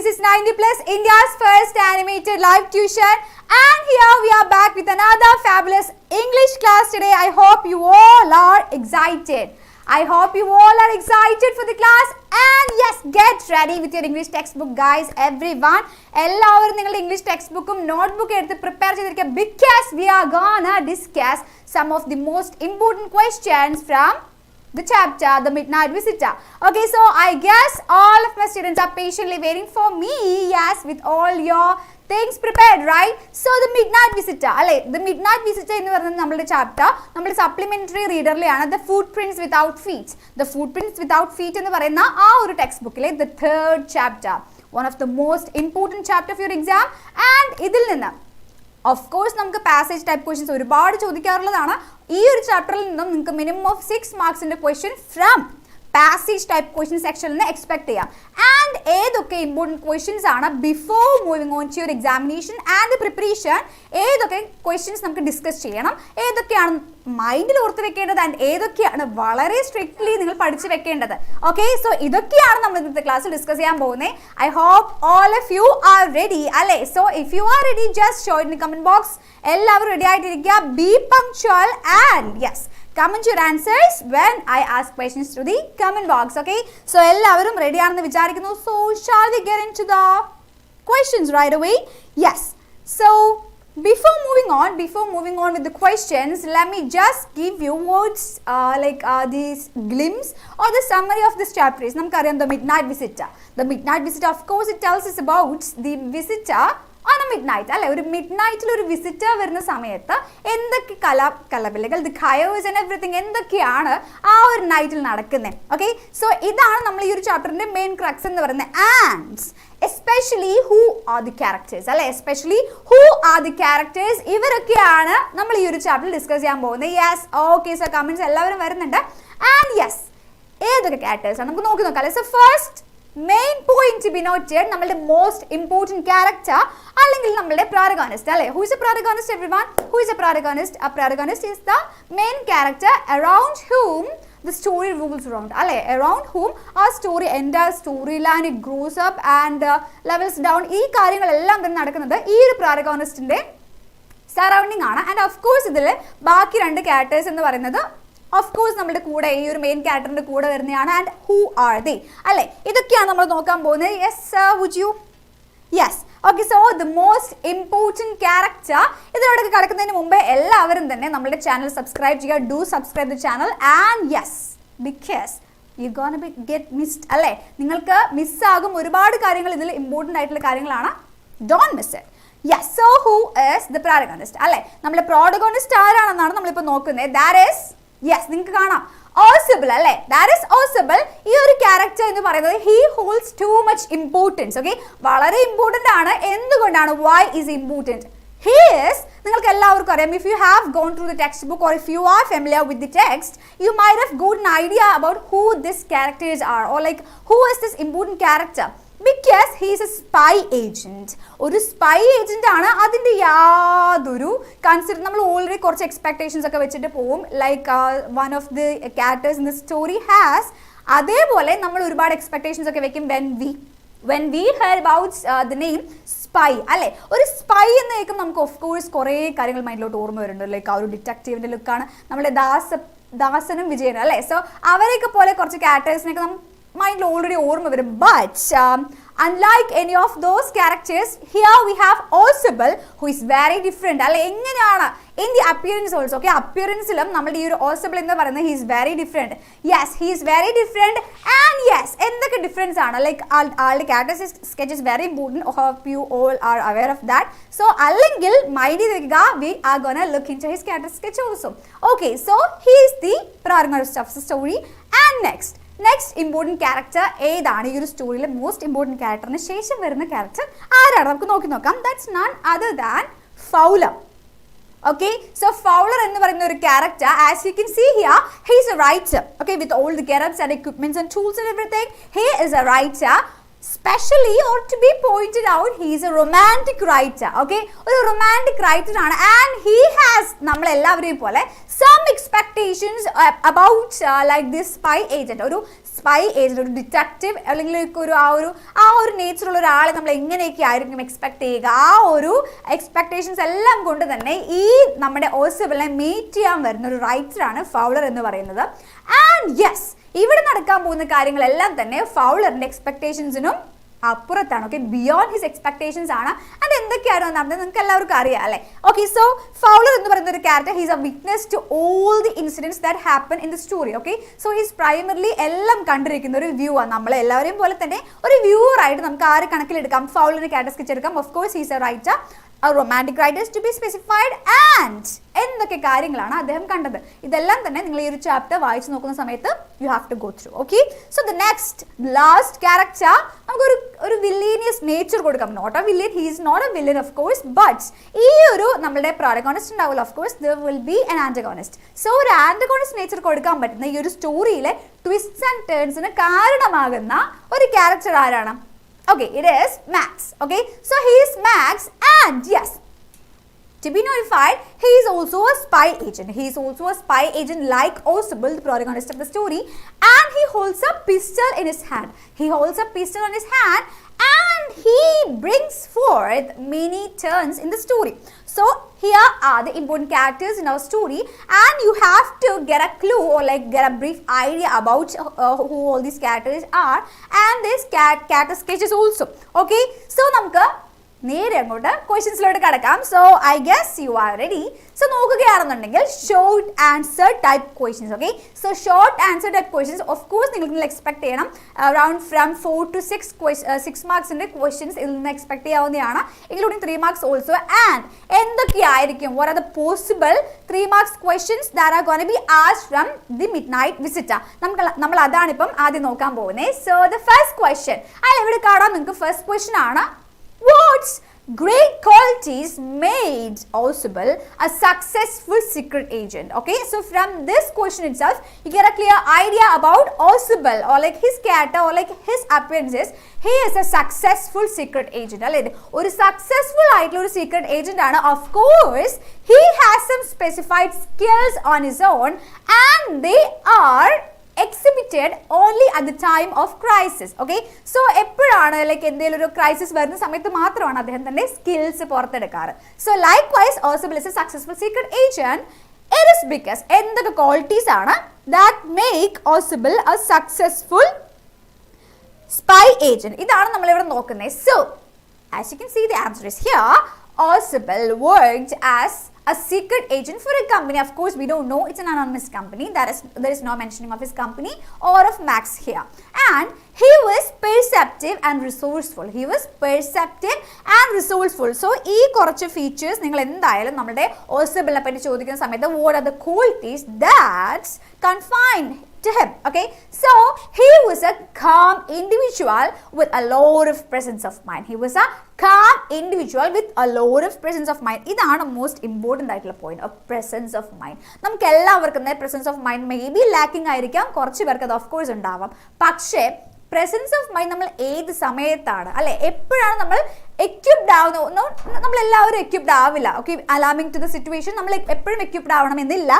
This is 90 Plus, India's first animated live tuition, and here we are back with another fabulous English class today. I hope you all are excited. I hope you all are excited for the class, and yes, get ready with your English textbook, guys. Everyone, എല്ലാവരും നിങ്ങളുടെ English textbook notebook എടുത്ത് prepare ചെയ്തിരിക്കുക, because we are gonna discuss some of the most important questions from the chapter The Midnight Visitor. Okay, so I guess all of my students are patiently waiting for me, yes, with all your things prepared, right? So The Midnight Visitor, The Midnight Visitor എന്ന് പറയുന്നത് നമ്മുടെ chapter നമ്മുടെ supplementary റീഡറിലെയാണ് The Footprints Without Feet. The Footprints Without Feet എന്ന് പറയുന്ന ആ ഒരു text ബുക്കിലെ the third chapter, one of the most important chapter of your exam. And ഇതിൽ നിന്ന് of course നമുക്ക് passage type questions ഒരുപാട് ചോദിക്കാറുള്ളതാണ്. ഈ ഒരു ചാപ്റ്ററിൽ നിന്നും നിങ്ങൾക്ക് minimum of 6 marksന്റെ question from passage type question section നിന്ന് expect ചെയ്യാം. And ഏതൊക്കെ important questions ആണ് before moving on to your examination and the preparation, ഏതൊക്കെ questions നമുക്ക് ഡിസ്കസ് ചെയ്യണം, ഏതൊക്കെയാണ് മൈൻഡിൽ ഓർത്ത് വെക്കേണ്ടത് ആൻഡ് ഏതൊക്കെയാണ് വളരെ സ്ട്രിക്ട്ലി നിങ്ങൾ പഠിച്ചു വെക്കേണ്ടത്. ഓക്കെ, സോ ഇതൊക്കെയാണ് നമ്മൾ ഇന്നത്തെ ക്ലാസ്സിൽ ഡിസ്കസ് ചെയ്യാൻ പോകുന്നത്. I hope all of you are ready അല്ലേ? So if you are ready, just show in the comment box. എല്ലാവരും റെഡി ആയിട്ടിരിക്കുക. Be punctual and yes, comment your answers when I ask questions to the comment box. Okay, so എല്ലാവരും ready ആണെന്ന് വിചാരിക്കുന്നു. So shall we get into the questions right away? Yes, so before moving on with the questions, let me just give you words this glimpse or the summary of this chapter. Is namukariam The Midnight Visitor. The Midnight Visitor, of course, it tells us about the visitor on a midnight, അല്ലെ? ഒരു മിഡ്നൈറ്റിൽ ഒരു visitor വരുന്ന സമയത്ത് എന്തൊക്കെ കലപിലകൾ, the ഖയോസ് and everything എന്തൊക്കെയാണ് ആ ഒരു നൈറ്റിൽ നടക്കുന്നത്. ഓക്കെ, സോ ഇതാണ് നമ്മൾ ഈ ഒരു ചാപ്റ്ററിന്റെ മെയിൻ ക്രക്സ് എന്ന് പറയുന്നത്. And especially who are the characters, അല്ലെ? Especially who are the characters, ഇവരൊക്കെയാണ് നമ്മൾ ഈ ഒരു ചാപ്റ്ററിൽ ഡിസ്കസ് ചെയ്യാൻ പോകുന്നത്. യെസ്, ഓക്കെ, സോ കമന്റ്സ് എല്ലാവരും വരുന്നുണ്ട്. ആൻഡ് യെസ്, ഏതൊക്കെ ക്യാരക്ടേഴ്സ് ആണ് നമുക്ക് നോക്കി നോക്കാം. So first main point two B noted, നമ്മളുടെ മോസ്റ്റ് ഇമ്പോർട്ടന്റ് ക്യാരക്ടർ അല്ലെങ്കിൽ നമ്മളുടെ protagonist, അല്ലേ? Who is a protagonist, everyone? Who is a protagonist? A protagonist is the main character around whom the story revolves around, അല്ലേ? Around whom our story, entire storyline, it grows up and levels down. ഈ കാര്യങ്ങളെല്ലാം തന്നെ നടക്കുന്നത് ഈ ഒരു protagonistന്റെ surrounding ആണ്. And of course ഇതിൽ ബാക്കി രണ്ട് ക്യാരക്ടേഴ്സ് എന്ന് പറയുന്നത് ഓഫ് കോഴ്സ് നമ്മുടെ കൂടെ ഈ ഒരു മെയിൻ ക്യാരക്ടറിന്റെ കൂടെ വരുന്നതാണ്. ആൻഡ് ഹൂ ആർ ദേ, അല്ലേ? ഇതൊക്കെയാണ് നമ്മൾ നോക്കാൻ പോകുന്നത്. Yes, would you? Yes, okay, so the most important character. ഇതിലൂടെ കിടക്കുന്നതിന് മുമ്പേ എല്ലാവരും തന്നെ നമ്മുടെ ചാനൽ സബ്സ്ക്രൈബ് ചെയ്യുക. Do subscribe the channel. And yes, because you gonna be get missed, അല്ലേ? നിങ്ങൾക്ക് മിസ്സാകും ഒരുപാട് കാര്യങ്ങൾ. ഇതിൽ ഇമ്പോർട്ടൻ്റ് ആയിട്ടുള്ള കാര്യങ്ങളാണ്. Don't miss it. Yes, so who is the protagonist, അല്ലേ? നമ്മുടെ protagonist ആരാണെന്നാണ് നമ്മളിപ്പോൾ നോക്കുന്നത്. ദാറ്റ് ഈസ്, യെസ്, നിങ്ങൾക്ക് കാണാം, ഓസിബിൾ, അല്ലേ? That is Ausable. ഈ ഒരു ക്യാരക്ടർ എന്ന് പറയുന്നത് he holds too much importance. Okay, വളരെ ഇമ്പോർട്ടൻ്റ് ആണ്. എന്തുകൊണ്ടാണ്? Why is important? He is, നിങ്ങൾക്ക് എല്ലാവർക്കും അറിയാം, if you have gone through the textbook or if you are familiar with the text, you might have got an idea about who these characters are, or like who is this important character, because he is a spy agent. ഒരു spy agent ആണ്. അതിൻ്റെ യാതൊരു consider നമ്മൾ already കുറച്ച് expectations ഒക്കെ വെച്ചിട്ട് പോവും. Like one of the characters in the story has, അതേപോലെ നമ്മൾ ഒരുപാട് എക്സ്പെക്ടേഷൻസ് ഒക്കെ വെക്കും when we heard about the name spy, അല്ലേ? ഒരു സ്പൈ എന്ന് കേൾക്കുമ്പോൾ നമുക്ക് ഓഫ് കോഴ്സ് കുറേ കാര്യങ്ങൾ മൈൻഡിലോട്ട് ഓർമ്മ വരുന്നുണ്ട്. ലൈക്ക് ആ ഒരു ഡിറ്റക്റ്റീവിൻ്റെ ലുക്കാണ് നമ്മുടെ ദാസനും വിജയനും, അല്ലേ? സോ അവരെയൊക്കെ പോലെ കുറച്ച് ക്യാരക്ടേഴ്സിനൊക്കെ നമ്മൾ മൈൻഡിൽ ഓൾറെഡി ഓർമ്മ വരും. But unlike any of those characters, here we have Osible, who is very different, അല്ലെ? എങ്ങനെയാണ് in the appearance also. Okay, appearanceലും നമ്മുടെ ഈ ഒരു Osible എന്ന് പറയുന്നത് he is very different. Yes, he is very different. And yes, എന്തൊക്കെ difference ആണ്? Like ആളുടെ character sketch is very important. hope you all are aware of that. So അല്ലെങ്കിൽ mind ചെയ്ത് വെക്കുക, we are gonna look into his character sketch also. Okay, so he is the protagonist of the story. And next important character ഏതാണ് ഈ ഒരു സ്റ്റോറിയിലെ most important ക്യാരക്ടറിന് ശേഷം വരുന്ന character ആരാണ്? നമുക്ക് നോക്കാം. That's none other than Fowler. Okay, so Fowler എന്ന് പറയുന്ന ഒരു character, as you can see here, he is a writer. Okay, with all the get-ups and equipments and tools and everything, he is a writer. Specially, or to be pointed out, he is a romantic writer. Okay, ഒരു romantic writer ആണ്. And he has നമ്മളെല്ലാവരെയും പോലെ some expectations about like this spy agent. ഒരു spy agent, ഒരു detective അല്ലെങ്കിൽ ആ ഒരു നേച്ചറുള്ള ഒരാളെ നമ്മൾ എങ്ങനെയൊക്കെ ആയിരിക്കും എക്സ്പെക്ട് ചെയ്യുക, ആ ഒരു എക്സ്പെക്ടേഷൻസ് എല്ലാം കൊണ്ട് തന്നെ ഈ നമ്മുടെ ഓസിബിളിനെ മീറ്റ് ചെയ്യാൻ വരുന്ന ഒരു റൈറ്ററാണ് ഫൗളർ എന്ന് പറയുന്നത്. ആൻഡ് യെസ്, ഇവിടെ നടക്കാൻ പോകുന്ന കാര്യങ്ങളെല്ലാം തന്നെ ഫൗളറിന്റെ എക്സ്പെക്ടേഷൻസിനും അപ്പുറത്താണ്. ഓക്കെ, ബിയോണ്ട് ഹിസ് എക്സ്പെക്ടേഷൻസ് ആണ്. അത് എന്തൊക്കെയായിരുന്നു നടന്നത് നിങ്ങൾക്ക് എല്ലാവർക്കും അറിയാം അല്ലേ? ഓക്കെ, സോ ഫൗളർ എന്ന് പറയുന്ന ഒരു character, he's a witness to all the incidents that happen in the story. Okay, so he's primarily എല്ലാം കണ്ടിരിക്കുന്ന ഒരു വ്യൂ ആണ്. നമ്മളെല്ലാവരെയും പോലെ തന്നെ ഒരു വ്യൂവർ ആയിട്ട് നമുക്ക് ആര് കണക്കിലെടുക്കാം, ഫൗളറിന്റെ ക്യാരക്ടർ സ്കെച്ച് എടുക്കാം. Of course he's A writer, a romantic writer is to be specified, and എന്തൊക്കെ കാര്യങ്ങളാണ് അദ്ദേഹം കണ്ടത്, ഇതെല്ലാം തന്നെ നിങ്ങൾ ഈ ഒരു ചാപ്റ്റർ വായിച്ചു നോക്കുന്ന സമയത്ത് you have to go through. Okay, so the next last character, നമുക്ക് ഒരു വില്ലേനിയസ് നേച്ചർ കൊടുക്കാം. Not a villain, he is not a villain of course, but ഈ ഒരു നമ്മുടെ പ്രോട്ടഗോണിസ്റ്റ് ഉണ്ടാവില്ല, of course there will be an antagonist. സോ ഒരു antagonist nature കൊടുക്കാൻ പറ്റുന്ന ഈ ഒരു സ്റ്റോറിയിലെ ട്വിസ്റ്റ് ആൻഡ് ടേൺസിന് കാരണമാകുന്ന ഒരു ക്യാരക്ടർ ആരാണ്? Okay, it is Max. Okay, so he is Max, and yes, to be notified, he is also a spy agent. He is also a spy agent like Oswald, the protagonist of the story, and he holds a pistol in his hand. He holds a pistol in his hand, and he brings forth many turns in the story. So here are the important characters in our story, and you have to get a clue or like get a brief idea about who all these characters are, and this character sketches also. Okay, so namukku നേരെ അങ്ങോട്ട് ക്വസ്റ്റ്യൻസിലോട്ട് കടക്കാം. So I guess you are ready. So നോക്കുകയാണെന്നുണ്ടെങ്കിൽ short answer type questions. Okay, so short answer type questions of course നിങ്ങൾക്ക് expect ചെയ്യണം. Around from 4 to 6 മാർക്സിൻ്റെ questions ഇതിൽ നിന്ന് എക്സ്പെക്ട് ചെയ്യാവുന്നതാണ്, ഇൻക്ലൂഡിംഗ് 3 marks ഓൾസോ. ആൻഡ് എന്തൊക്കെയായിരിക്കും, what are the possible 3 marks questions that are gonna be asked from the midnight visitor. നമ്മൾ അതാണിപ്പം ആദ്യം നോക്കാൻ പോകുന്നത്. സോ ദ ഫസ്റ്റ് ക്വസ്റ്റ്യൻ, അതിൽ എവിടെ കാണാം നിങ്ങൾക്ക്, ഫസ്റ്റ് ക്വസ്റ്റ്യൻ ആണ്, what great qualities made Oswald a successful secret agent? Okay, so from this question itself you get a clear idea about Oswald or like his character or like his appearances. He is a successful secret agent. അല്ലേ, ഒരു successful ആയിട്ടുള്ള ഒരു secret agent ആണ്. Of course he has some specified skills on his own, and they are exhibited only at the time of crisis. Okay, so എപ്പോഴാണ് like എന്തെങ്കിലും ഒരു crisis വരുന്ന സമയത്ത് മാത്രമാണ് അദ്ദേഹം തന്റെ സ്കിൽസ് പുറത്തെടുക്കാറ്. So likewise Oswald is a successful secret agent. It is because എന്തൊക്കെ ക്വാളിറ്റീസ് ആണ് that make Oswald a successful spy agent? ഇതാണ് നമ്മൾ ഇവിടെ നോക്കുന്നത്. So as you can see, the answer is here. Oswald worked as a secret agent for a company. Of course we don't know, it's an anonymous company. There is no mentioning of his company or of Max here. And he was perceptive and resourceful. He was perceptive and resourceful. So ഈ കുറച്ച് features നിങ്ങൾ എന്തായാലും നമ്മുടെ ഓസബിളിനെ പറ്റി ചോദിക്കുന്ന സമയത്ത് what are the qualities that confine to him? Okay, so he was a calm individual with a lot of presence of mind. He was a calm individual with a lot of presence of mind. ഇതാണ് most important ആയിട്ടുള്ള point, of presence of mind. നമുക്ക് എല്ലാവർക്കും presence of mind may be lacking ആയിരിക്കാം, കുറച്ച് പേർക്ക് അത് of course ഉണ്ടാവാം. പക്ഷേ പ്രസൻസ് ഓഫ് മൈൻഡ് നമ്മൾ ഏത് സമയത്താണ് അല്ലെ, എപ്പോഴാണ് നമ്മൾ എക്യുപ്ഡ് ആവുന്ന, നമ്മളെല്ലാവരും എക്യുപ്ഡ് ആവില്ല. Okay, alarming to the situation നമ്മൾ എപ്പോഴും എക്യുപ്ഡ് ആവണം എന്നില്ല.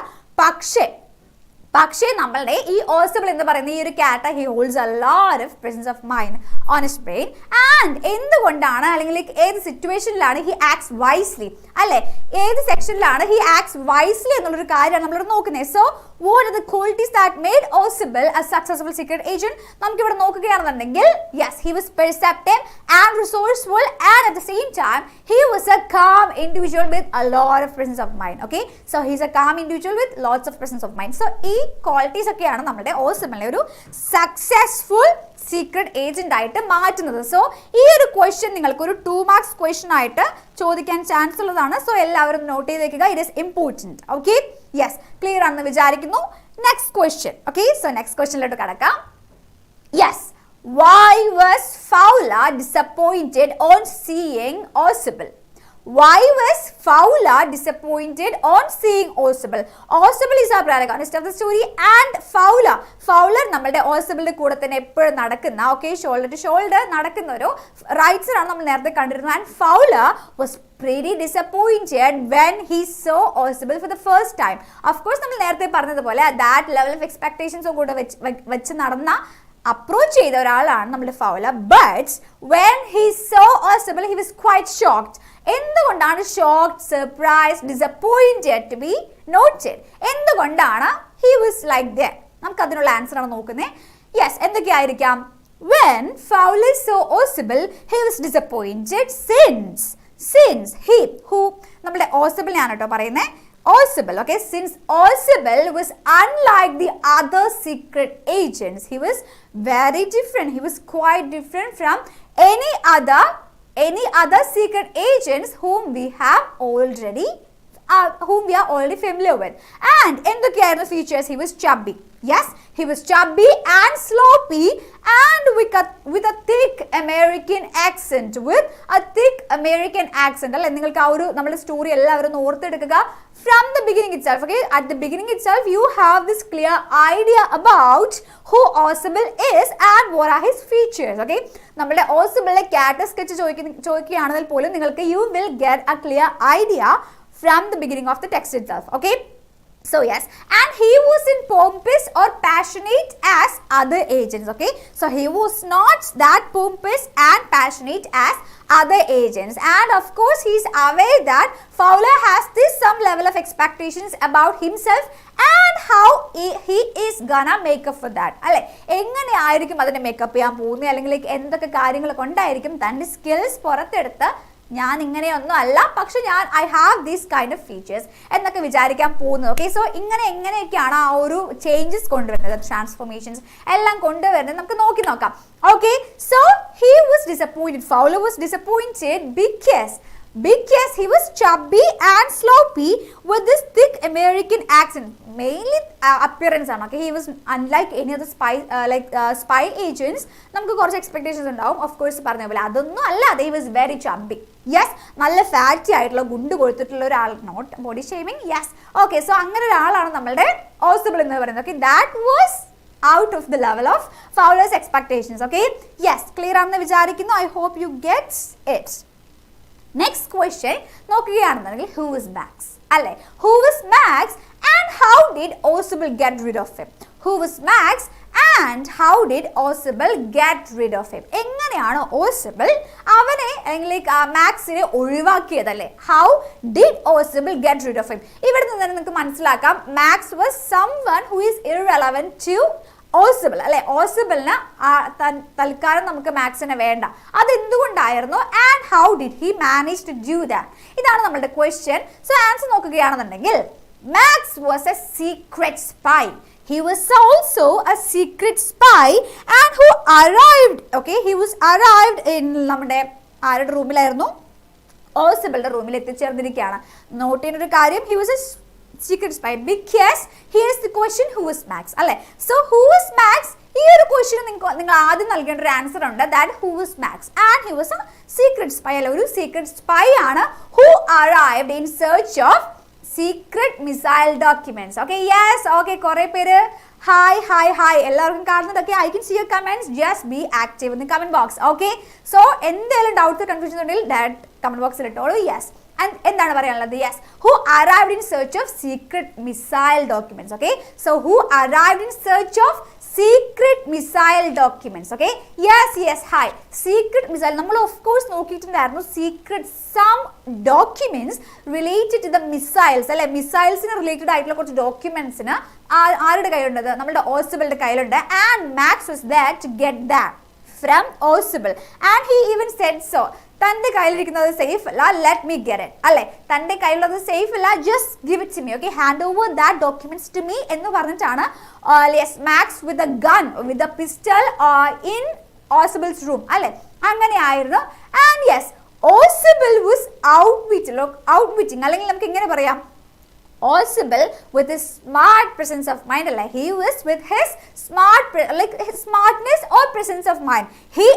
പക്ഷേ നമ്മളുടെ ഈ Oswald എന്ന് പറയുന്ന ഈ ഒരു character, he holds a lot of presence of mind on his brain. And എന്തുകൊണ്ടാണ് അല്ലെങ്കിൽ ഏത് സിറ്റുവേഷനിലാണ് ഹി ആക്ട്സ് വൈസ്ലി അല്ലെ, ഏത് സെക്ഷനിലാണ് ഹി ആക്ട്സ് വൈസ്ലി എന്നുള്ളൊരു കാര്യമാണ് നമ്മളിവിടെ നോക്കുന്നത്. So what are the qualities that made Oswald a successful secret agent? നമുക്ക് ഇവിടെ നോക്കുകയാണെന്നുണ്ടെങ്കിൽ yes, he was perceptive and resourceful, and at the same time he was a calm individual with a lot of presence of mind. Okay, so he's a calm individual with lots of presence of mind. So ഈ qualities ഒക്കെയാണ് നമ്മുടെ Oswald ഒരു successful secret agent ആയിട്ട് മാറ്റുന്നത്. So ഈ ഒരു question നിങ്ങൾക്ക് ഒരു 2 marks ക്വസ്റ്റ്യൻ ആയിട്ട് ചോദിക്കാൻ ചാൻസ് ഉള്ളതാണ്. സോ എല്ലാവരും നോട്ട് ചെയ്ത് വെക്കുക, it is important. Okay, yes, clear ആണെന്ന് വിചാരിക്കുന്നു. Next question. Okay, so next ക്വസ്റ്റ്യനിലോട്ട് കടക്കാം. Yes, why was Fowler disappointed on seeing Oswald? Why was Fowler disappointed on seeing Oswald? Oswald is our protagonist of the story, and Fowler നമ്മളുടെ Oswaldന്റെ കൂടെ തന്നെ എപ്പോഴും നടക്കുന്ന, okay, shoulder to shoulder നടക്കുന്ന ഒരു writer ആണ് നമ്മൾ നേരത്തെ കണ്ടിരുന്നത്. And Fowler was pretty disappointed when he saw Oswald for the first time. Of course നമ്മൾ നേരത്തെ പറഞ്ഞതുപോലെ that level of expectations കൂടെ വെച്ച് നടന്ന approach ചെയ്ത ഒരാളാണ് നമ്മുടെ Fowler. But when he saw Osable he was quite shocked. എന്തുകൊണ്ടാണ് shocked, surprised, disappointed to be noted? എന്തുകൊണ്ടാണ് he was like that? നമുക്ക് അതിനുള്ള ആൻസർ ആണ് നോക്കുന്നത്. Yes, എന്തൊക്കെയായിരിക്കാം? when Fowler saw Osable he was disappointed since he who നമ്മുടെ Osable-നെയാണ് കേട്ടോ പറയുന്നത്. Osable, okay, since Osable was unlike the other secret agents, he was very different. He was quite different from any other secret agents whom we are already familiar with. And എന്തൊക്കെയായിരുന്നു features? He was chubby. Yes, he was chubby and sloppy and with a thick American accent. അല്ലെ, നിങ്ങൾക്ക് ആ ഒരു നമ്മുടെ story എല്ലാവരും ഓർത്തെടുക്കുക. From the beginning itself, okay, at the beginning itself you have this clear idea about who Osable is and what are his features. Okay, നമ്മുടെ Osable character sketch ചോദിക്കുകയാണെങ്കിൽ പോലും നിങ്ങൾക്ക് you will get a clear idea from the beginning of the text itself. Okay, so yes, and he wasn't pompous or passionate as other agents. Okay, so he was not that pompous and passionate as other agents, and of course he is aware that Fowler has this some level of expectations about himself and how he is gonna make up for that. അല്ലെ, എങ്ങനെയായിരിക്കും അതിനെ makeup ചെയ്യാൻ പോകുന്നത്, അല്ലെങ്കിൽ എന്തൊക്കെ കാര്യങ്ങൾ കൊണ്ടായിരിക്കും തൻ്റെ സ്കിൽസ് പുറത്തെടുത്ത് ഞാൻ ഇങ്ങനെയൊന്നും അല്ല, പക്ഷെ ഞാൻ I have these kind of features എന്നൊക്കെ വിചാരിക്കാൻ പോകുന്നത്. ഓക്കെ, സോ എങ്ങനെയൊക്കെയാണ് ആ ഒരു ചേഞ്ചസ് കൊണ്ടുവരുന്നത്, ട്രാൻസ്ഫോർമേഷൻസ് എല്ലാം കൊണ്ടുവരുന്നത് നമുക്ക് നോക്കാം. Okay, so he was disappointed. Fowler was disappointed because he was chubby and sloppy with this thick American accent. Mainly appearance ആണ്. Okay, he was unlike any other spy agents. നമുക്ക് കുറച്ച് expectations ഉണ്ടാവും, of course പറഞ്ഞ പോലെ. അതൊന്നും അല്ലാതെ he was very chubby. Yes, നല്ല fatty ആയിട്ടുള്ള ഗുണ്ട് കൊടുത്തിട്ടുള്ള ഒരാൾ, not body shaming. Yes, okay, so അങ്ങനെ ഒരാളാണ് നമ്മളുടെ Osable എന്ന് പറയുന്നത്. Okay, that was out of the level of Fowler's expectations. Okay, yes, clear ആണെന്ന് വിചാരിക്കുന്നു. I hope you get it. Next question നോക്കുകയാണെന്നുണ്ടെങ്കിൽ who is Max? അല്ലേ, who was Max and how did Osable get rid of him? Who was Max and how did Osable get rid of him? എങ്ങനെയാണ് Osable അവനെ അല്ലെങ്കിൽ മാക്സിനെ ഒഴിവാക്കിയതല്ലേ? How did Osable get rid of him? ഇവിടെ നിന്ന് തന്നെ നിങ്ങൾക്ക് മനസ്സിലാക്കാം max was someone who is irrelevant to Osable. അല്ലെ, Osable-ന് തൽക്കാലം നമുക്ക് മാക്സിനെ വേണ്ട. അതെന്തുകൊണ്ടായിരുന്നു? And how did he manage to do that? ഇതാണ് നമ്മുടെ ക്വസ്റ്റ്യൻ. സോ ആൻസർ നോക്കുകയാണെന്നുണ്ടെങ്കിൽ Max was a secret spy. He was also a secret spy and who arrived, okay, he was arrived in നമ്മുടെ ആരുടെ റൂമിലായിരുന്നു? Osable-ന്റെ റൂമിൽ എത്തിച്ചേർന്നിരിക്കുകയാണ്. നോട്ട് ചെയ്യുന്ന ഒരു കാര്യം, he was a secret spy because here is the question, who is Max? അല്ലേ, so who is Max? ഈ ഒരു question നിങ്ങൾ ആദ്യം നൽകേണ്ട ഒരു ആൻസർ ഉണ്ട്, that who is Max, and he was a secret spy. അല്ല, ഒരു സീക്രട്ട് സ്പൈ ആണ് who arrived in search of secret missile documents. Okay, yes, okay, കുറേ പേര് ഹായ് എല്ലാവർക്കും കാണുന്നതൊക്കെ. I can see your comments, just be active in the comment box. Okay, so എന്തെങ്കിലും doubts confusion ഉണ്ടെങ്കിൽ direct comment ബോക്സിൽ ഇട്ടോളൂ. Yes, എന്താണ് പറയാനുള്ളത്? Yes, who arrived in search of secret missile documents. Okay, so who arrived in search of secret missile documents. Okay, yes, hi, secret missile നമ്മൾ of course നോക്കിയിട്ടുണ്ടായിരുന്നു. secret some documents related to the missiles, അല്ലെ, മിസൈൽസിന് related ആയിട്ടുള്ള കുറച്ച് ഡോക്യുമെന്റ്സിന് ആരുടെ കയ്യിലുണ്ട്? നമ്മുടെ Osable-ന്റെ കയ്യിലുണ്ട്. and Max was there to get that from Osable and he even said so. തൻ്റെ കയ്യിലിരിക്കുന്നത് സേഫ് അല്ല, ലെറ്റ് മീ ഗെറ്റ് ഇറ്റ്. അല്ലെ, തൻ്റെ കയ്യിലുള്ളത് സേഫ് അല്ല, just give it to me. Okay, hand over that documents to me എന്ന് പറഞ്ഞിട്ടാണ് Max with a gun with a pistol in Osable's റൂം. അല്ലെ, അങ്ങനെയായിരുന്നു. And yes, Osable was outwitting അല്ലെങ്കിൽ നമുക്ക് ഇങ്ങനെ പറയാം, Osable with his smart presence of mind, like he was with his his smartness or presence of mind, he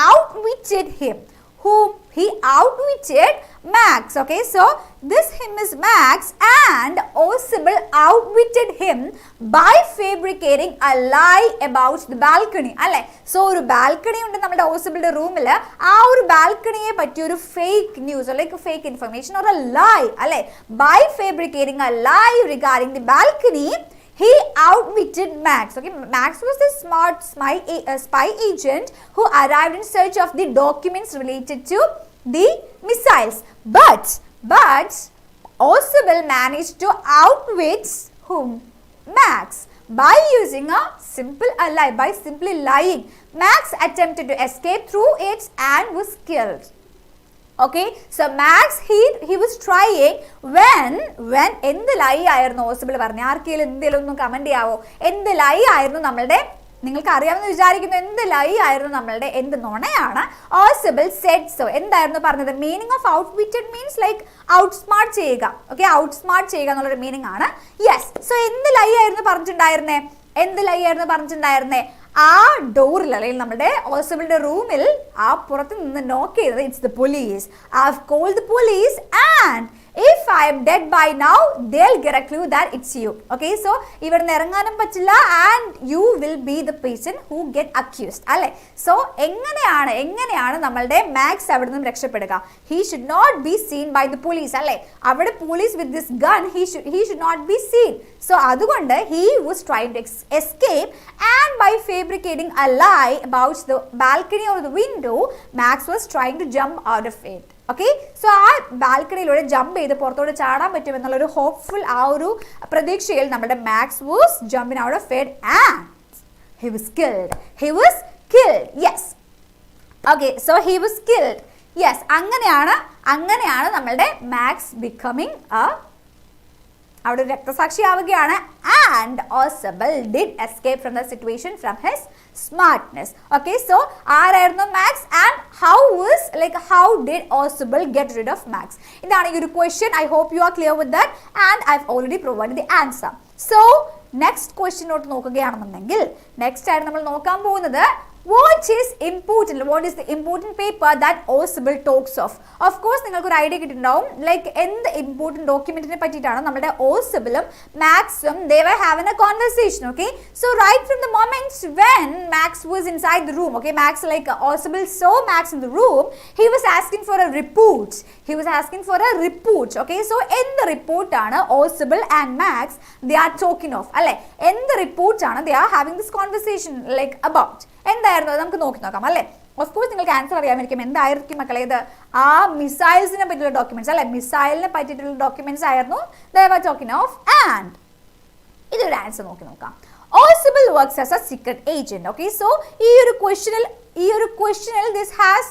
outwitted him. Whom he outwitted? Max. Okay, so this him is Max and Osable outwitted him by fabricating a lie about the balcony. അല്ലേ, so ഒരു balcony ഉണ്ട് നമ്മുടെ Osable-ന്റെ റൂമിൽ. ആ ഒരു ബാൽക്കണിയെ പറ്റി ഒരു fake news like fake information or a lie, അല്ലേ, by fabricating a lie regarding the balcony he outwitted Max. Okay, Max was the smart spy agent who arrived in search of the documents related to the missiles. But Oswald managed to outwit whom? Max. By using a simple lie, by simply lying. Max attempted to escape through it and was killed. Okay, so Max he was trying when എന്ത് ലൈ ആയിരുന്നു ഓസിബിൾ പറഞ്ഞു? ആർക്കെങ്കിലും എന്തെങ്കിലും ഒന്ന് comment ചെയ്യാവോ? എന്ത് ലൈ ആയിരുന്നു നമ്മളുടെ, നിങ്ങൾക്ക് അറിയാമെന്ന് വിചാരിക്കുന്നു, എന്ത് ലൈ ആയിരുന്നു നമ്മളുടെ, എന്ത് നുണയാണ് ഓസിബിൾ സെഡ് സോ? എന്തായിരുന്നു പറഞ്ഞത്? Meaning of outwitted means like outsmart ചെയ്യുക. ഓക്കെ, ഔട്ട്സ്മാർട്ട് ചെയ്യുക എന്നുള്ളൊരു മീനിങ് ആണ്. യെസ്, സോ എന്ത് ലൈ ആയിരുന്നു പറഞ്ഞിട്ടുണ്ടായിരുന്നേ? എന്ത് ലൈ ആയിരുന്നു പറഞ്ഞിട്ടുണ്ടായിരുന്നേ? ആ ഡോറിൽ അല്ലെങ്കിൽ നമ്മുടെ ഓസിബിളിന്റെ റൂമിൽ ആ പുറത്ത് നിന്ന് നോക്ക് ചെയ്തത്, it's the police, I have called the police and if I am dead by now they'll get a clue that it's you. Okay, so ഇവിടുന്ന് ഇറങ്ങാനും പറ്റില്ല and you will be the person who get accused. അല്ലേ? So എങ്ങനെയാണ് നമ്മളുടെ max അവിടെ നിന്നും രക്ഷപ്പെടുക? he should not be seen by the police. അല്ലേ? അവിടെ police with this gun he should not be seen. So അതുകൊണ്ട് he was trying to escape and by fabricating a lie about the balcony or the window, Max was trying to jump out of it. Okay, so ആ ബാൽക്കണിയിലൂടെ jump ചെയ്ത് പുറത്തോട്ട് ചാടാൻ പറ്റുമെന്നുള്ളൊരു hopeful ആ ഒരു പ്രതീക്ഷയിൽ നമ്മുടെ Max was jumping out of it and he was killed. Yes. Okay, so he was killed. Yes, അങ്ങനെയാണ് നമ്മളുടെ മാക്സ് ബിക്കമിങ് അവിടെ ഒരു രക്തസാക്ഷിയാവുകയാണ്. And Ausable did escape from the situation from his smartness. Okay, so ആരായിരുന്നു Max and how did Ausable get rid of Max? ഇതാണ് ഈ ഒരു question. I hope you are clear with that and I have already provide the answer. So next ക്വസ്റ്റ്യനോട്ട് നോക്കുകയാണെന്നുണ്ടെങ്കിൽ next ആയിട്ട് നമ്മൾ നോക്കാൻ പോകുന്നത് what is the important paper that Oswald talks of? Of course നിങ്ങൾക്ക് ഒരു ഐഡിയ കിട്ടിയിട്ടുണ്ടാവും ലൈക്ക് എന്ത് important ഡോക്യുമെന്റിനെ പറ്റിയിട്ടാണ് നമ്മുടെ ഓസിബിളും മാക്സും they were having a conversation. Okay, so right from the moment when Max was inside the room, okay, Max like Oswald saw Max in the room, he was asking for a report. Okay, so in the report ആണ് Oswald and Max they are talking of. അല്ലേ, എന്ത് report ആണ് they are having this conversation like about? എന്തായിരുന്നു നമുക്ക് നോക്കാം അല്ലേ? Of course നിങ്ങൾക്ക് answer അറിയാമായിരിക്കും. എന്തായിരിക്കും മക്കളെ ഇത്? ആ മിസൈൽസിനെ പറ്റിയുള്ള ഡോക്യുമെന്റ്സ് അല്ലെ, മിസൈലിനെ പറ്റിയിട്ടുള്ള ഡോക്യുമെന്റ്സ് ആയിരുന്നു they were talking of. And ഇതൊരു ആൻസർ നോക്കാം. Oswald works as a secret agent. Okay, so ഈ ഒരു ക്വസ്റ്റ്യനിൽ this has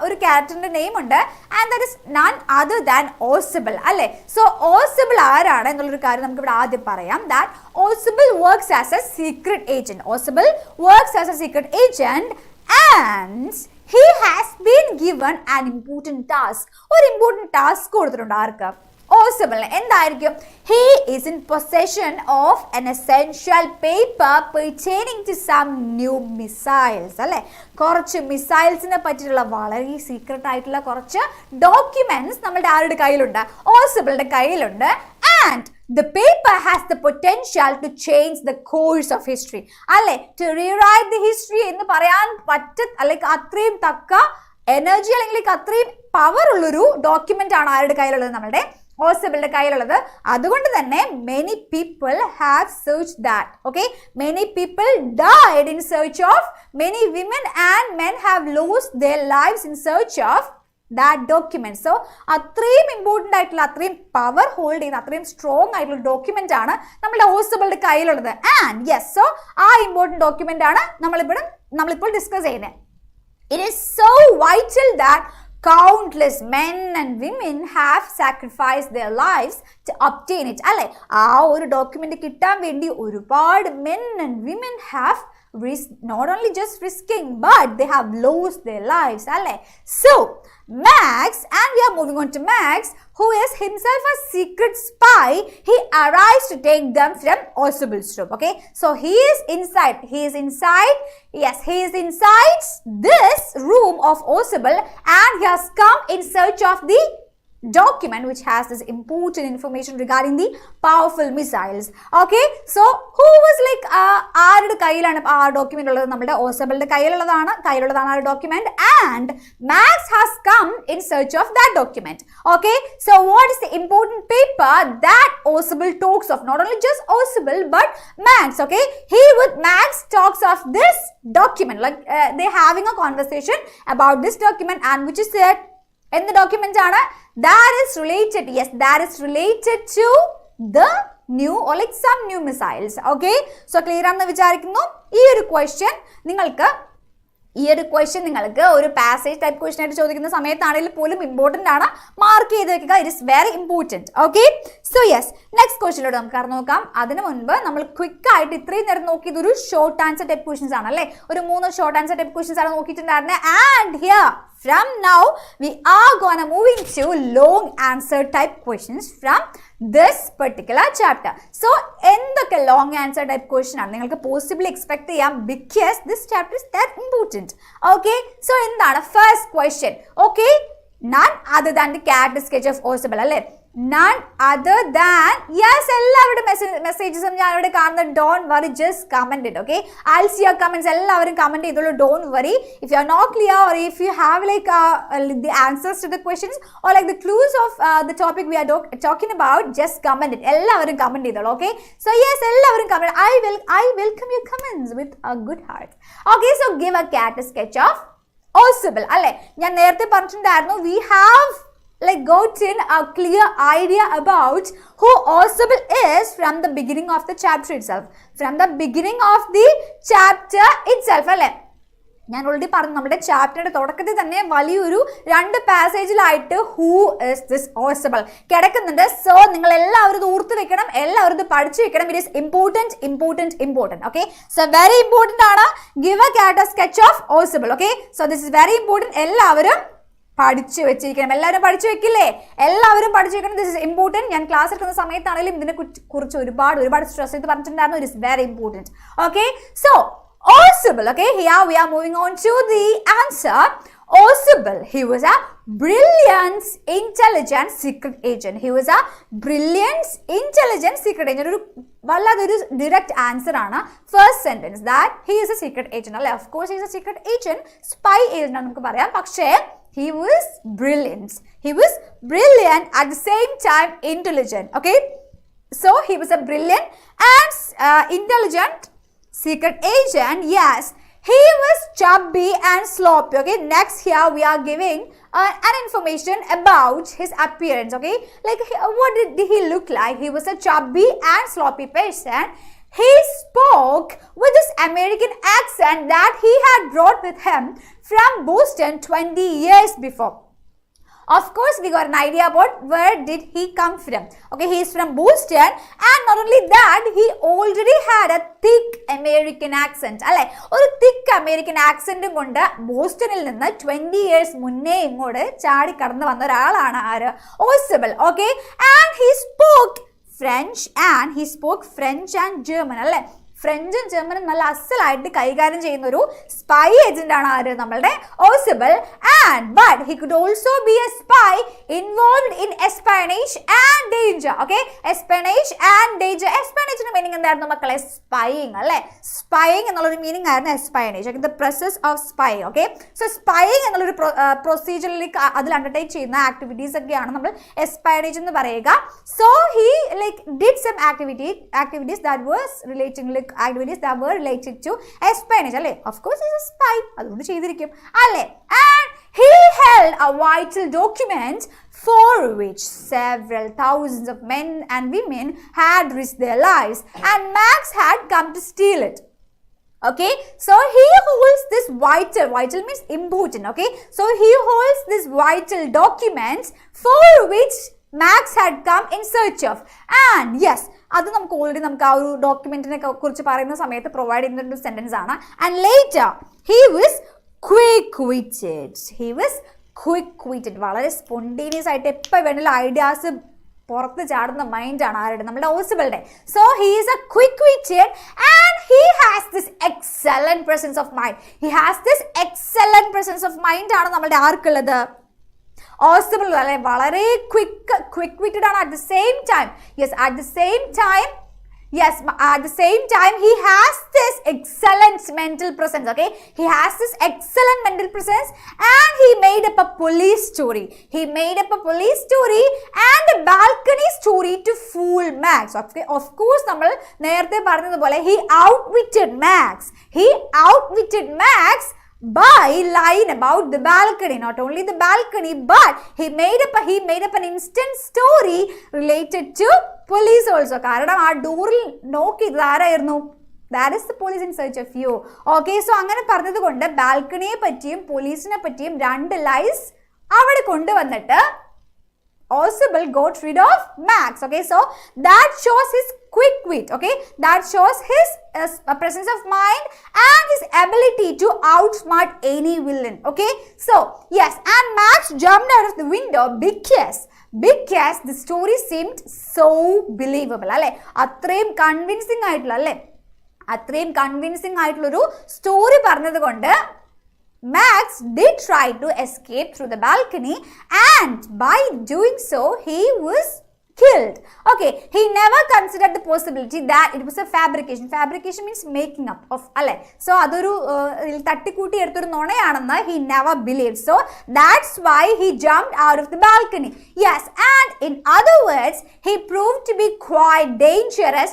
ഒരു ക്യാരക്ടറിന്റെ നെയിം ഉണ്ട് and that is none other than Oswald. അല്ലേ? സോ Oswald ആരാണ് എന്നുള്ളൊരു കാര്യം നമുക്ക് ഇവിടെ ആദ്യം പറയാം. that Oswald works as a secret agent. And he has been given an important task. ഒരു ഇമ്പോർട്ടൻറ്റ് ടാസ്ക് കൊടുത്തിട്ടുണ്ട് ആർക്ക്? Oswald. എന്തായിരിക്കും? He is in possession of an essential paper pertaining to some new missiles. അല്ലേ, കുറച്ച് മിസൈൽസിനെ പറ്റിയിട്ടുള്ള വളരെ secret ആയിട്ടുള്ള കുറച്ച് documents നമ്മുടെ ആരുടെ കയ്യിലുണ്ട്? ഓസിബിളിന്റെ കയ്യിലുണ്ട്. And the paper has the potential to change the course of history. അല്ലേ, to rewrite the history എന്ന് പറയാൻ അല്ലെങ്കിൽ അത്രയും തക്ക എനർജി അല്ലെങ്കിൽ അത്രയും പവർ ഉള്ളൊരു ഡോക്യുമെന്റ് ആണ് ആരുടെ കയ്യിലുള്ളത്? നമ്മുടെ ഓസിബിളിന്റെ കയ്യിലുള്ളത്. അതുകൊണ്ട് തന്നെ many people have searched that. Okay, many people died in search of, many women and men have lost their lives in search of that document. So അത്രയും ഇമ്പോർട്ടൻ്റ് ആയിട്ടുള്ള, അത്രയും പവർ ഹോൾഡ് ചെയ്യുന്ന, അത്രയും സ്ട്രോങ് ആയിട്ടുള്ള ഡോക്യുമെന്റ് ആണ് നമ്മുടെ ഓസിബിളിന്റെ കയ്യിലുള്ളത്. And yes, so ആ ഇമ്പോർട്ടൻ്റ് ഡോക്യുമെന്റ് ആണ് നമ്മളിപ്പോൾ ഡിസ്കസ് ചെയ്യുന്നത്. It is so vital that countless men and women have sacrificed their lives to obtain it. അല്ലേ, ആ ഒരു ഡോക്യുമെന്റ് കിട്ടാൻ വേണ്ടി ഒരുപാട് men and women have not only just risking but they have lost their lives. അല്ലേ, so Max, and we are moving on to Max, who is himself a secret spy. He arrives to take them from Oswald's room. Okay, so he is inside this room of Oswald and he has come in search of the document which has this important information regarding the powerful missiles. Okay, so who was like ആരുടെ കയ്യിലാണ് ആ document ഉള്ളത്? നമ്മുടെ ഓസബിളുടെ കയ്യിലുള്ളതാണ് ആ document, and Max has come in search of that document. Okay, so what is the important paper that Osable talks of? Not only just Osable but Max. Okay, Max talks of this document, like they're having a conversation about this document, and which is said in the document that is related, yes, that is related to the new or like some new missiles. Okay, so clear ആണെന്ന് വിചാരിക്കുന്നു. ഈ ഒരു question നിങ്ങൾക്ക് ഒരു passage type question ആയിട്ട് ചോദിക്കുന്ന സമയത്താണെങ്കിൽ പോലും ഇമ്പോർട്ടന്റ് ആണ്, മാർക്ക് ചെയ്ത് വെക്കുക. It is very important. Okay, so yes, next ക്വസ്റ്റ്യനിലൂടെ നമുക്ക് നോക്കാം. അതിനു മുൻപ് നമ്മൾ ക്വിക്ക് ആയിട്ട് ഇത്രയും നേരം നോക്കിയത് ഒരു ഷോർട്ട് ആൻസർ ടൈപ്പ് ക്വസ്റ്റ്യൻസ് ആണ് അല്ലേ, ഒരു 3 ഷോർട്ട് ആൻസർ ടൈപ്പ് ക്വസ്റ്റ്യൻസ് ആണ് നോക്കിയിട്ടുണ്ടായിരുന്നത്. And here from now we are gonna move into long answer type questions from this particular chapter. So endake long answer type question ആണ് നിങ്ങൾക്ക് possibly expect ചെയ്യാം, because this chapter is that important. Okay, so endana first question. Okay, none other than the character sketch of Osable alle, none other than, yes, എല്ലാവരുടെ മെസ്സേജസും ഞാൻ ഇവിടെ കാണുന്നത്. Don't worry, just comment it. Okay, I'll see your comments. എല്ലാവരും comment ചെയ്തോളൂ. Don't worry, if you are not clear or if you have like the answers to the questions or like the clues of the topic we are talking about, just comment it. എല്ലാവരും comment ചെയ്തോളൂ. Okay, so yes, എല്ലാവരും comment. I welcome your comments with a good heart. Okay, so give a character sketch of Osable അല്ലേ. ഞാൻ നേരത്തെ പറഞ്ഞിട്ടുണ്ടായിരുന്നു, we have like gotten a clear idea about who Osable is from the beginning of the chapter itself. From the beginning of the chapter itself അല്ലേ. ഞാൻ already പറഞ്ഞു, നമ്മുടെ ചാപ്റ്ററിന്റെ തുടക്കത്തിൽ തന്നെ വലിയൊരു 2 പാസേജിലായിട്ട് ഹൂ ഇസ് ദിസ് Osable കിടക്കുന്നുണ്ട്. സോ നിങ്ങൾ എല്ലാവരും ഇത് ഓർത്ത് വെക്കണം, എല്ലാവരും ഇത് പഠിച്ചു വെക്കണം. It is important. Okay, so very important ആണ്. Give a character sketch of Osable. Okay, so this is very important. എല്ലാവരും പഠിച്ചു വെച്ചിരിക്കണം. എല്ലാവരും പഠിച്ചു വെക്കില്ലേ? എല്ലാവരും പഠിച്ചു വെക്കണം. This is important. ഞാൻ ക്ലാസ് എടുക്കുന്ന സമയത്താണെങ്കിലും ഇതിനെ കുറിച്ച് ഒരുപാട് സ്ട്രെസ് ചെയ്ത് പറഞ്ഞിട്ടുണ്ടായിരുന്നു. It is very important. Okay, so Osable. Okay, here we are moving on to the answer. Osable, he was a brilliant, intelligent secret agent. He was a brilliant, intelligent secret agent. ഒരു direct answer ആണ് first sentence, that he is a secret agent. അല്ലേ, of course he is a secret agent, spy agent നമുക്ക് പറയാം. പക്ഷേ he was brilliant. He was brilliant at the same time intelligent. Okay, so he was a brilliant and intelligent secret agent. Yes, he was chubby and sloppy. Okay, next here we are giving an information about his appearance. Okay, like what did he look like? He was a chubby and sloppy person. He spoke with this American accent that he had brought with him from Boston 20 years before. Of course, we got an idea about where did he come from. Okay, he is from Boston, and not only that, he already had a thick American accent. അല്ലേ, ഒരു thick American accent കൊണ്ട് ബോസ്റ്റണിൽ നിന്ന് 20 years മുന്നേ ഇങ്ങോട്ട് ചാടി കടന്നു വന്ന ഒരാളാണ് ആര്? Osable. Okay, and he spoke French and German. അല്ലേ, ഫ്രഞ്ചും ജർമ്മനും നല്ല അസലായിട്ട് കൈകാര്യം ചെയ്യുന്ന ഒരു സ്പൈ ഏജന്റ് ആണ് ആര്? നമ്മളുടെ Osable. And but he could also be a spy involved in espionage and danger. Okay, espionage and danger. Espionage ന്റെ മീനിങ് എന്തായിരുന്നു മക്കളെ? സ്പൈയിങ് അല്ലേ. സ്പൈയിങ് എന്നുള്ളൊരു മീനിങ് ആയിരുന്നു espionage. Okay, the process of spy. Okay, so spying എന്നുള്ളൊരു പ്രൊസീജിയറിലേക്ക് അതിൽ undertake ചെയ്യുന്ന activities ഒക്കെയാണ് നമ്മൾ espionage എന്ന് പറയുക. So he like did some activities that were related to espionage. അല്ലേ, of course he is a spy, അതുകൊണ്ട് ചെയ്തിരിക്കും അല്ലേ. And he held a vital document for which several thousands of men and women had risked their lives, and Max had come to steal it. Okay, so he holds this vital means important. Okay, so he holds this vital documents for which Max had come in search of. And yes, അത് നമുക്ക് already നമുക്ക് ആ ഒരു ഡോക്യുമെന്റിനെ കുറിച്ച് പറയുന്ന സമയത്ത് provide ചെയ്യുന്ന ഒരു സെന്റൻസ് ആണ്. And later he was quick-witted. വളരെ സ്പോണ്ടേനിയസ് ആയിട്ട് എപ്പോൾ വേണമെങ്കിലും ഐഡിയാസ് പുറത്ത് ചാടുന്ന മൈൻഡാണ് ആരുടെ? നമ്മുടെ Osableടെ. So he is a quick-witted and he has this excellent presence of mind. ആണ് നമ്മളുടെ ആർക്കുള്ളത്? Ausable അല്ലെ വളരെ quick witted ആണ്. At the same time, yes, at the same time he has this excellent mental presence. Okay, he has this excellent mental presence, and he made up a police story and a balcony story to fool Max. Okay, of course നമ്മൾ നേരത്തെ പറഞ്ഞതുപോലെ he outwitted Max by lying about the balcony. Not only the balcony, but he made up an instant story related to police also. കാരണം ആ ഡോറിൽ നോക്ക് ചെയ്തത് ആരായിരുന്നു? That is the police in search of you. Okay, so അങ്ങനെ പറഞ്ഞത് കൊണ്ട് ബാൽക്കണിയെ പറ്റിയും പോലീസിനെ പറ്റിയും രണ്ട് ലൈസ് അവിടെ കൊണ്ടുവന്നിട്ട് Ausable got rid of Max. Okay, so that shows his quick wit. Okay, that shows his presence of mind and his ability to outsmart any villain. Okay, so yes, and Max jumped out of the window because the story seemed so believable. Alle atrayum convincing ആയിട്ടുള്ളൊരു story പറഞ്ഞത് കൊണ്ട് Max did try to escape through the balcony, and by doing so he was killed. Okay, he never considered the possibility that it was a fabrication means making up of alle, so adoru tattikootti eduthoru nonayanenna he never believed, so that's why he jumped out of the balcony. Yes, and in other words, he proved to be quite dangerous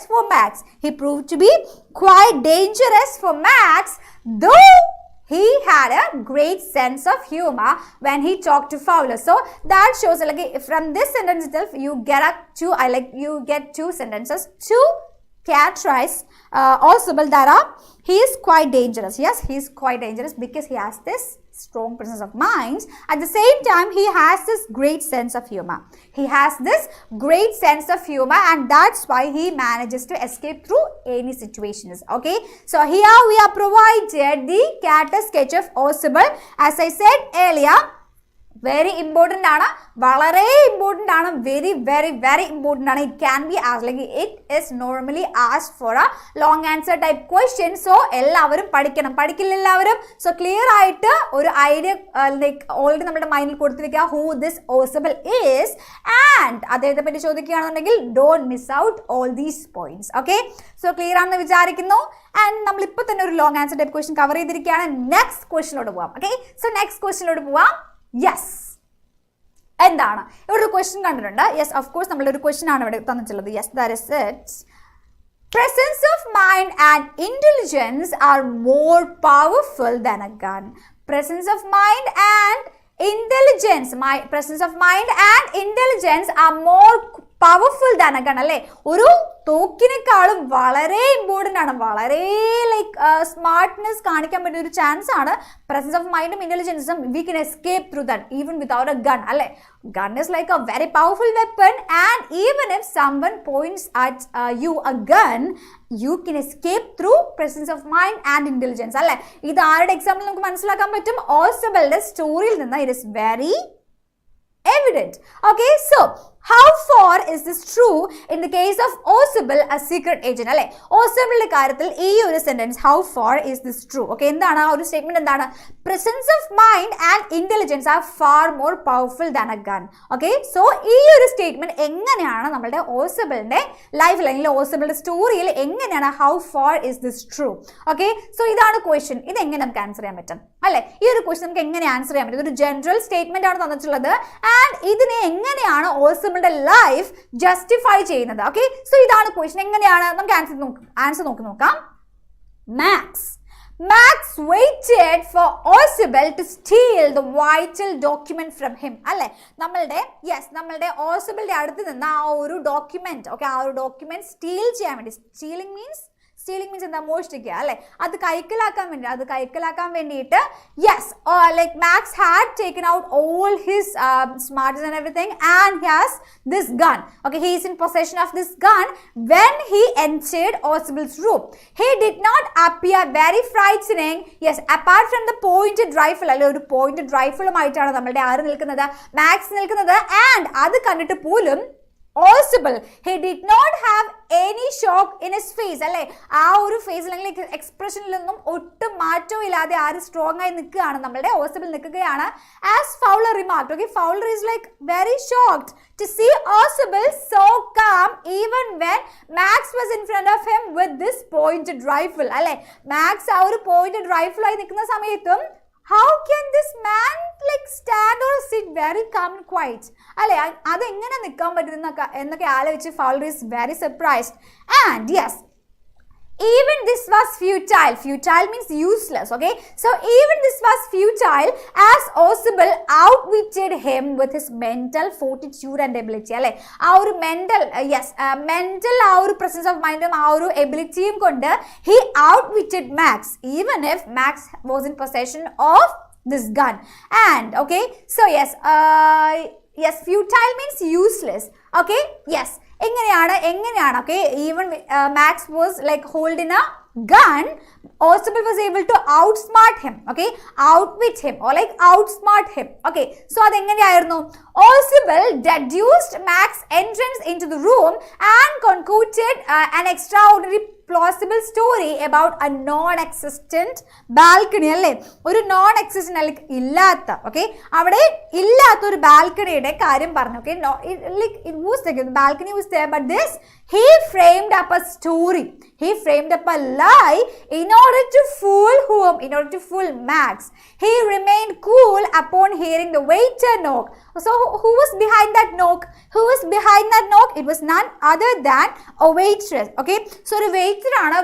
for Max, though he had a great sense of humor when he talked to Fowler. So that shows like from this sentence itself you get two sentences to characterize Ausable that he is quite dangerous. Yes, he is quite dangerous because he has this strong presence of mind. At the same time, he has this great sense of humor. And that's why he manages to escape through any situations. Okay, so here we are provided the character sketch of Ausable. As I said earlier, very important ആണ്, വളരെ important ആണ്, very important ആണ്. It can be asked, like it is normally asked for a long answer type question. So എല്ലാവരും പഠിക്കില്ല എല്ലാവരും. So clear ആയിട്ട് ഒരു idea like already നമ്മുടെ മൈൻഡിൽ കൊടുത്തിരിക്കുക who this Ausable is, and അദ്ദേഹത്തെ പറ്റി ചോദിക്കുകയാണെന്നുണ്ടെങ്കിൽ don't miss out all these points. Okay, so clear ആണെന്ന് വിചാരിക്കുന്നു. And നമ്മൾ ഇപ്പോൾ തന്നെ ഒരു long answer type question cover ചെയ്തിരിക്കുകയാണ്. Next questionലോട്ട് പോവാം. Okay, so next questionലോട്ട് പോവാം. Yes, എന്താണ് ഇവിടെ ഒരു ക്വസ്റ്റ്യൻ കണ്ടിട്ടുണ്ട്. യെസ്, ഓഫ് കോഴ്സ് നമ്മളൊരു ക്വസ്റ്റ്യൻ ആണ് ഇവിടെ തന്നിട്ടുള്ളത്. Yes, that is it. Presence of mind and intelligence are more powerful than a gun. Presence of mind and intelligence are more powerful than a gun. അല്ലേ, ഒരു തോക്കിനേക്കാളും വളരെ important ആണ്, വളരെ like smartness കാണിക്കാൻ പറ്റിയ ഒരു ചാൻസ് ആണ് presence of mind and intelligence. We can escape through that even without a gun. അല്ലേ, gun is like a very powerful weapon, and even if someone points at you a gun, you can escape through presence of mind and intelligence. അല്ലേ, ഇത് ആരുടെ example നമുക്ക് മനസ്സിലാക്കാൻ പറ്റും? ഓസബിളുടെ സ്റ്റോറിയിൽ നിന്ന് it is very evident. Okay, so how far is this true in the case of Ausable, a secret agent? അല്ലേ, ഓസബിളിന്റെ കാര്യത്തിൽ ഈ ഒരു sentence how far is this true? Okay, എന്താണ് ആ ഒരു സ്റ്റേറ്റ്മെന്റ്? എന്താണ്? Presence of mind and intelligence are far more powerful than a gun. Okay, so ഈ ഒരു സ്റ്റേറ്റ്മെന്റ് എങ്ങനെയാണ് നമ്മുടെ ഓസബിളിന്റെ ലൈഫിൽ അല്ലെങ്കിൽ ഓസബിളിന്റെ സ്റ്റോറിയിൽ എങ്ങനെയാണ് how far is this true? Okay, so ഇതാണ് ക്വസ്റ്റ്യൻ. ഇത് എങ്ങനെ നമുക്ക് ആൻസർ ചെയ്യാൻ പറ്റും? അല്ലേ, ഈ ഒരു ക്വസ്റ്റ്യൻ നമുക്ക് എങ്ങനെ ആൻസർ ചെയ്യാൻ പറ്റും? ഇതൊരു ജനറൽ സ്റ്റേറ്റ്മെന്റ് ആണ് തന്നിട്ടുള്ളത്, ആൻഡ് ഇതിനെ എങ്ങനെയാണ് ഓസബിളുടെ ലൈഫ് ജസ്റ്റിഫൈ ചെയ്യുന്നത്? ഓക്കെ, സോ ഇതാണ് ക്വസ്റ്റ്യൻ. എങ്ങനെയാണ് നമുക്ക് ആൻസർ നോക്കാം. Max waited for Ausable to steal the vital document from him. അല്ലേ, നമ്മളുടെ ഓസബിളിന്റെ അടുത്ത് നിന്ന് ആ ഒരു ഡോക്യുമെന്റ്, ഓക്കെ, ആ ഒരു ഡോക്യുമെന്റ് സ്റ്റീൽ ചെയ്യാൻ വേണ്ടി, സ്റ്റീലിംഗ് മീൻസ് എന്താ, മോഷ്ടിക്കുക അല്ലേ, അത് കൈക്കലാക്കാൻ വേണ്ടിയിട്ട് yes, like Max had taken out all his smartness and everything, and he has this gun. Okay, he is in possession of this gun when he entered Ausable's room. He did not appear very frightening. Yes, apart from the pointed rifle, അല്ലെ, ഒരു pointed റൈഫിളുമായിട്ടാണ് നമ്മളുടെ ആര് നിൽക്കുന്നത്, max നിൽക്കുന്നത്, and അത് കണ്ടിട്ട് പോലും Audible. He did not have any shock in his face. അല്ലേ ആ ഒരു ഫേസിൽ അല്ലെങ്കിൽ എക്സ്പ്രഷനിലൊന്നും ഒട്ടും മാറ്റവും ഇല്ലാതെ ആര് സ്ട്രോങ് ആയി നിൽക്കുകയാണ്, നമ്മളുടെ Audible നിൽക്കുകയാണ്. As Fowler remarked, okay, Fowler is like very shocked to see Audible so calm even when Max was in front of him with this pointed rifle. അല്ലേ മാക്സ് ആ ഒരു pointed rifle ആയി നിൽക്കുന്ന സമയത്തും how can this man like stand or sit very calm and quiet? അല്ലെ അതെങ്ങനെ നിൽക്കാൻ പറ്റുന്ന എന്നൊക്കെ ആലോചിച്ച് Fowler is very surprised. And yes, even this was futile. Futile means useless, okay? So even this was futile as Audible outwitted him with his mental fortitude and ability. അല്ലെ ആ ഒരു mental ആ ഒരു presence of mind ആ ഒരു abilityയും കൊണ്ട് he outwitted Max even if Max was in possession of this gun. And okay, so yes, futile means useless, okay? Yes, എങ്ങനെയാണ് okay, even Max was like holding a gun, Audible was able to outsmart him, okay, outwit him or like outsmart him, okay? So അതെങ്ങനെയായിരുന്നു? Audible deduced Max's entrance into the room and concocted an extraordinary plausible story about a non-existent balcony. അല്ലേ ഒരു non existent അല്ലെങ്കിൽ ഇല്ലാത്ത okay അവിടെ ഇല്ലാത്ത ഒരു ബാൽക്കണിയുടെ കാര്യം പറഞ്ഞു. okay like it was the balcony was there, but this he framed up a story, he framed up a lie in order to fool whom? In order to fool Max. He remained cool upon hearing the waiter knock. So who was behind that knock? Who was behind that knock? It was none other than a waitress, okay? So the waiter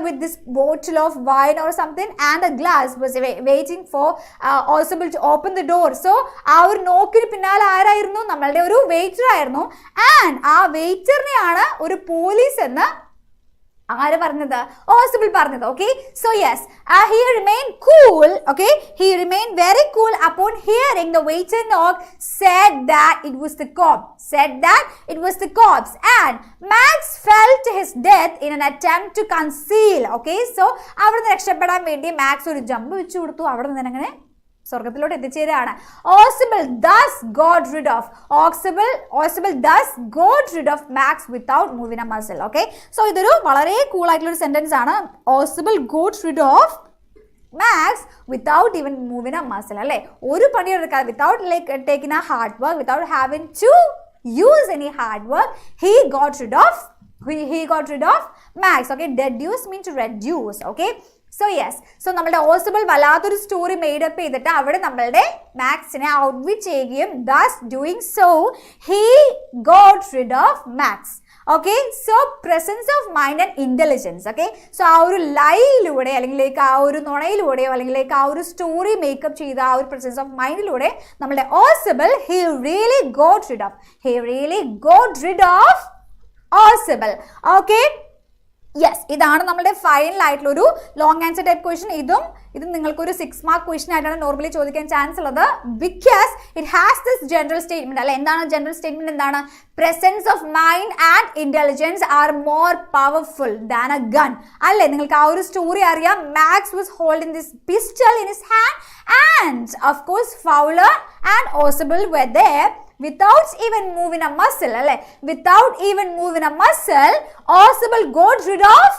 with this bottle of wine or something and a glass was waiting for Audible to open the door. So ആ ഒരു നോക്കിന് പിന്നാലെ ആരായിരുന്നു? നമ്മളുടെ ഒരു waiter ആയിരുന്നു. And ആ വെയിറ്ററിനെയാണ് ഒരു police എന്ന് ആര് പറഞ്ഞത്? Audible പറഞ്ഞത്. okay, so yes, he remained cool, okay, he remained very cool upon hearing the waiter knock, said that it was the cops, and Max fell to his death in an attempt to conceal, okay? So അവിടുന്ന് രക്ഷപ്പെടാൻ വേണ്ടി max ഒരു jump വെച്ചു കൊടുത്തു, അവിടെ നിന്ന് അങ്ങനെ സ്വർഗത്തിലോട്ട് എത്തിച്ചേരാണ്. Audible thus got rid of Max without moving a muscle, okay? So ഇതൊരു വളരെ കൂൾ ആയിട്ടുള്ള ഒരു സെന്റൻസ് ആണ്. Audible got rid of Max without even moving a muscle. അല്ലേ ഒരു പണി എടുക്കാതെ, without like taking a hard work, without having to use any hard work, he got rid of Max, okay? Deduce means to reduce, okay? So yes, so നമ്മളുടെ Audible വല്ലാത്തൊരു story made up ചെയ്തിട്ട് അവിടെ നമ്മളുടെ മാക്സിനെ ഔട്ട്വിറ്റ് ചെയ്യുകയും thus doing so he got rid of Max, okay? So presence of mind and intelligence, okay? So ആ ഒരു ലൈയിലൂടെ അല്ലെങ്കിൽ ആ ഒരു നുണയിലൂടെയോ അല്ലെങ്കിൽ ആ ഒരു സ്റ്റോറി മേക്കപ്പ് ചെയ്ത ആ ഒരു presence of മൈൻഡിലൂടെ നമ്മളുടെ Audible he really got rid of Audible, okay? Yes, ഇതാണ് നമ്മുടെ ഫൈനൽ ആയിട്ടുള്ള ഒരു ലോങ് ആൻസർ ടൈപ്പ് ക്വസ്റ്റ്യൻ. ഇതും നിങ്ങൾക്ക് ഒരു 6 മാർക്ക് ക്വസ്റ്റ്യൻ ആയിട്ടാണ് നോർമലി ചോദിക്കാൻ ചാൻസ് ഉള്ളത്. Because it has this general statement. അല്ലെ എന്താണ് ജനറൽ സ്റ്റേറ്റ്മെന്റ്? എന്താണ്? Presence of mind and intelligence are more powerful than a gun. അല്ലെ നിങ്ങൾക്ക് ആ ഒരു സ്റ്റോറി അറിയാം. Max was holding this pistol in his hand and of course Fowler and Audible were there without even moving a muscle. അല്ലെ without even moving a muscle, Audible got rid of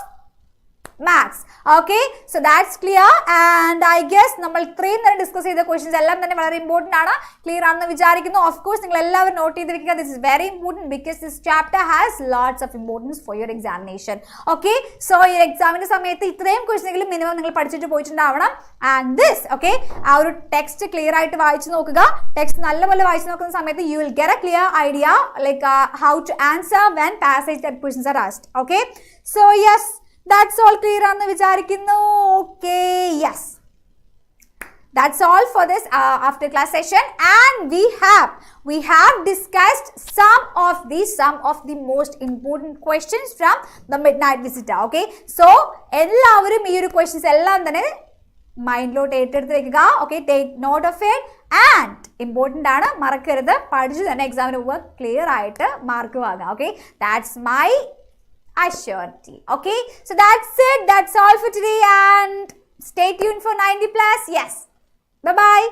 Max. Okay, so that's clear. And I guess നമ്മൾ ഇത്രയും നേരം discuss ചെയ്ത questions എല്ലാം തന്നെ വളരെ important ആണ്. Clear ആണെന്ന് വിചാരിക്കുന്നു. ഓഫ് കോഴ്സ് നിങ്ങൾ എല്ലാവരും നോട്ട് ചെയ്തിരിക്കുക. This is very important because this chapter has lots of importance for your examination. Okay, so ഈ എക്സാമിന്റെ സമയത്ത് ഇത്രയും ക്വസ്റ്റ്യനെങ്കിലും മിനിമം നിങ്ങൾ പഠിച്ചിട്ട് പോയിട്ടുണ്ടാവണം. ആൻഡ് ദിസ് ഓക്കെ, ആ ഒരു ടെക്സ്റ്റ് ക്ലിയർ ആയിട്ട് വായിച്ചു നോക്കുക. ടെക്സ്റ്റ് നല്ലപോലെ വായിച്ചു നോക്കുന്ന സമയത്ത് you will get a clear idea like how to answer when passage that questions are asked. Okay, so yes, that's all clear ആണെന്ന് വിചാരിക്കുന്നു. Okay, yes, that's all for this after class session, and we have discussed some of the most important questions from the midnight visitor. Okay, so എല്ലാവരും ഈ ഒരു questions എല്ലാം തന്നെ മൈൻഡിലോട്ട് ഏറ്റെടുത്ത് വെക്കുക. Okay, take note of it and important ആണ്, മറക്കരുത്. പഠിച്ചു തന്നെ എക്സാമിന് പോവുക, ക്ലിയർ ആയിട്ട് മാർക്ക് വാങ്ങുക. Okay, that's my assurity. Okay, so that's it, that's all for today, and stay tuned for 90 plus. Yes, bye bye.